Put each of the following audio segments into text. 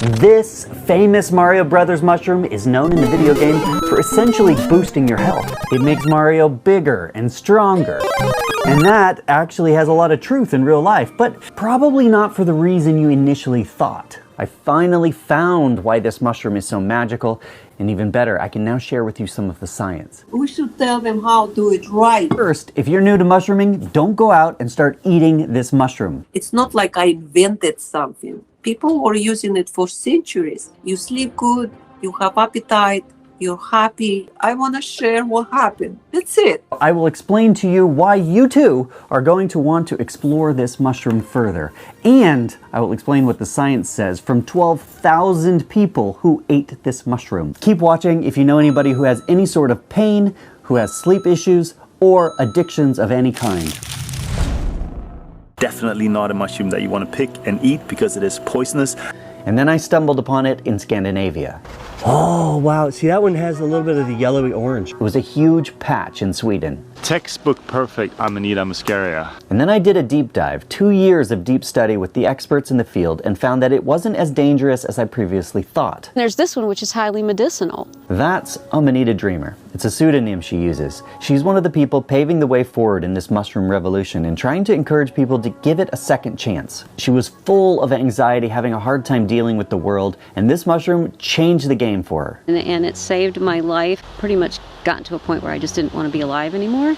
This famous Mario Brothers mushroom is known in the video game for essentially boosting your health. It makes Mario bigger and stronger. And that actually has a lot of truth in real life, but probably not for the reason you initially thought. I finally found why this mushroom is so magical, and even better, I can now share with you some of the science. We should tell them how to do it right. First, if you're new to mushrooming, don't go out and start eating this mushroom. It's not like I invented something. People were using it for centuries. You sleep good, you have appetite, you're happy. I want to share what happened. That's it. I will explain to you why you too are going to want to explore this mushroom further. And I will explain what the science says from 12,000 people who ate this mushroom. Keep watching if you know anybody who has any sort of pain, who has sleep issues, or addictions of any kind. Definitely not a mushroom that you want to pick and eat because it is poisonous. And then I stumbled upon it in Scandinavia. Oh, wow. See, that one has a little bit of the yellowy orange. It was a huge patch in Sweden. Textbook perfect Amanita Muscaria. And then I did a deep dive, 2 years of deep study with the experts in the field, and found that it wasn't as dangerous as I previously thought. There's this one, which is highly medicinal. That's Amanita Dreamer. It's a pseudonym she uses. She's one of the people paving the way forward in this mushroom revolution and trying to encourage people to give it a second chance. She was full of anxiety, having a hard time dealing with the world, and this mushroom changed the game for her. And it saved my life. Pretty much gotten to a point where I just didn't want to be alive anymore.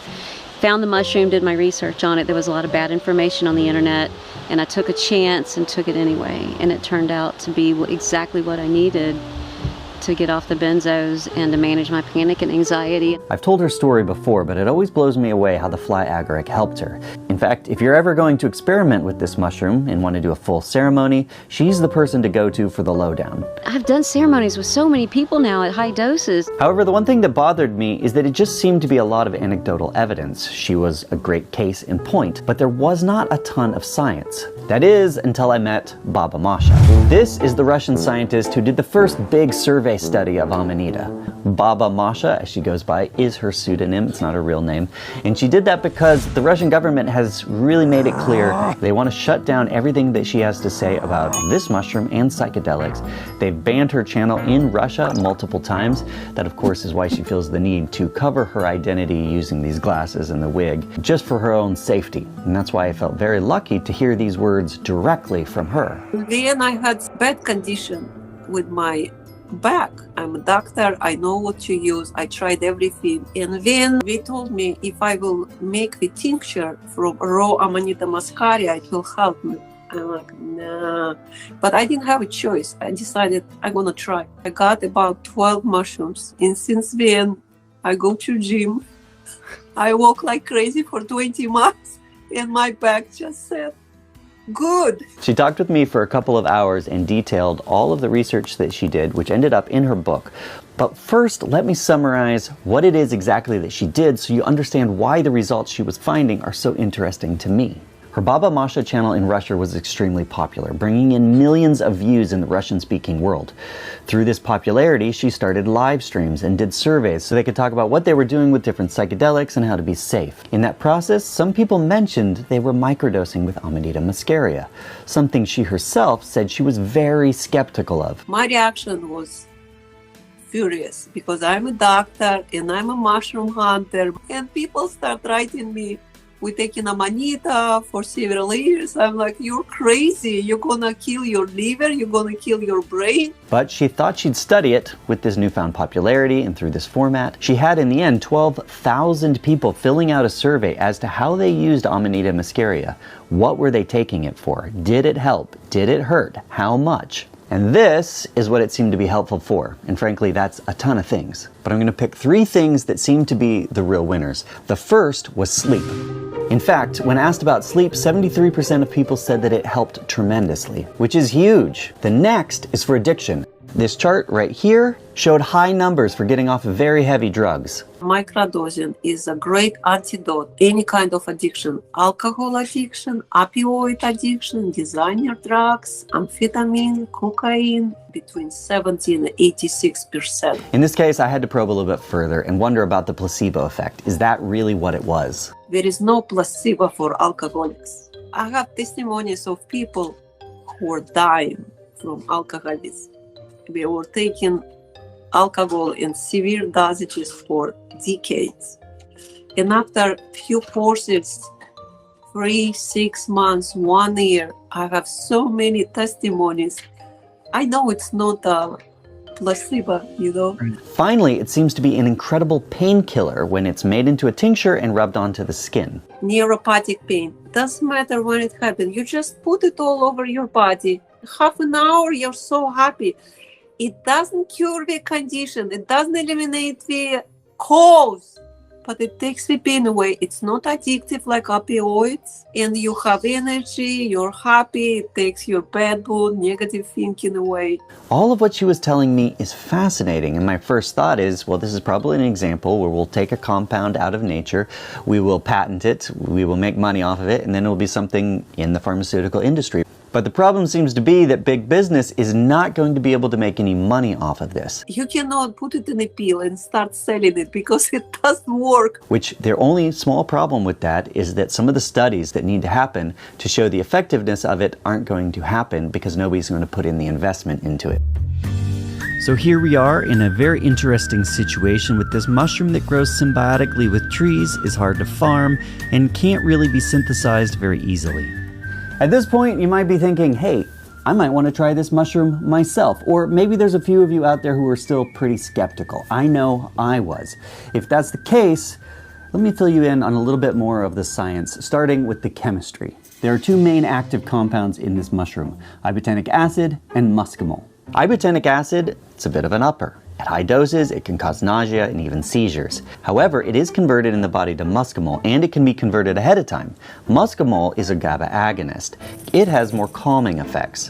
Found the mushroom, did my research on it. There was a lot of bad information on the internet, and I took a chance and took it anyway. And it turned out to be exactly what I needed to get off the benzos and to manage my panic and anxiety. I've told her story before, but it always blows me away how the fly agaric helped her. In fact, if you're ever going to experiment with this mushroom and want to do a full ceremony, she's the person to go to for the lowdown. I've done ceremonies with so many people now at high doses. However, the one thing that bothered me is that it just seemed to be a lot of anecdotal evidence. She was a great case in point, but there was not a ton of science. That is, until I met Baba Masha. This is the Russian scientist who did the first big survey study of Amanita. Baba Masha, as she goes by, is her pseudonym. It's not her real name. And she did that because the Russian government has really made it clear they want to shut down everything that she has to say about this mushroom and psychedelics. They've banned her channel in Russia multiple times. That, of course, is why she feels the need to cover her identity using these glasses and the wig, just for her own safety. And that's why I felt very lucky to hear these words directly from her. Then I had bad condition with my back. I'm a doctor, I know what to use, I tried everything. And then they told me if I will make the tincture from raw Amanita Muscaria, it will help me. I'm like, nah. But I didn't have a choice. I decided I'm gonna try. I got about 12 mushrooms, and since then I go to gym. I walk like crazy for 20 miles, and my back just said, good. She talked with me for a couple of hours and detailed all of the research that she did, which ended up in her book. But first, let me summarize what it is exactly that she did so you understand why the results she was finding are so interesting to me. Her Baba Masha channel in Russia was extremely popular, bringing in millions of views in the Russian-speaking world. Through this popularity, she started live streams and did surveys so they could talk about what they were doing with different psychedelics and how to be safe. In that process, some people mentioned they were microdosing with Amanita Muscaria, something she herself said she was very skeptical of. My reaction was furious because I'm a doctor and I'm a mushroom hunter, and people start writing me, we're taking Amanita for several years. I'm like, you're crazy. You're gonna kill your liver. You're gonna kill your brain. But she thought she'd study it with this newfound popularity and through this format. She had, in the end, 12,000 people filling out a survey as to how they used Amanita Muscaria. What were they taking it for? Did it help? Did it hurt? How much? And this is what it seemed to be helpful for. And frankly, that's a ton of things. But I'm going to pick 3 things that seem to be the real winners. The first was sleep. In fact, when asked about sleep, 73% of people said that it helped tremendously, which is huge. The next is for addiction. This chart right here showed high numbers for getting off very heavy drugs. Microdosing is a great antidote. Any kind of addiction, alcohol addiction, opioid addiction, designer drugs, amphetamine, cocaine, between 70 and 86%. In this case, I had to probe a little bit further and wonder about the placebo effect. Is that really what it was? There is no placebo for alcoholics. I have testimonies of people who are dying from alcoholism. We were taking alcohol in severe dosages for decades. And after few courses, 3, 6 months, 1 year, I have so many testimonies. I know it's not a placebo, you know. Finally, it seems to be an incredible painkiller when it's made into a tincture and rubbed onto the skin. Neuropathic pain, doesn't matter when it happens. You just put it all over your body. Half an hour, you're so happy. It doesn't cure the condition. It doesn't eliminate the cause, but it takes the pain away. It's not addictive like opioids, and you have energy, you're happy, it takes your bad mood, negative thinking away. All of what she was telling me is fascinating, and my first thought is, well, this is probably an example where we'll take a compound out of nature, we will patent it, we will make money off of it, and then it will be something in the pharmaceutical industry. But the problem seems to be that big business is not going to be able to make any money off of this. You cannot put it in a pill and start selling it because it doesn't work. Which their only small problem with that is that some of the studies that need to happen to show the effectiveness of it aren't going to happen because nobody's going to put in the investment into it. So here we are in a very interesting situation with this mushroom that grows symbiotically with trees, is hard to farm, and can't really be synthesized very easily. At this point, you might be thinking, hey, I might want to try this mushroom myself. Or maybe there's a few of you out there who are still pretty skeptical. I know I was. If that's the case, let me fill you in on a little bit more of the science, starting with the chemistry. There are 2 main active compounds in this mushroom, ibotenic acid and muscimol. Ibotenic acid, it's a bit of an upper. At high doses, it can cause nausea and even seizures. However, it is converted in the body to muscimol, and it can be converted ahead of time. Muscimol is a GABA agonist. It has more calming effects.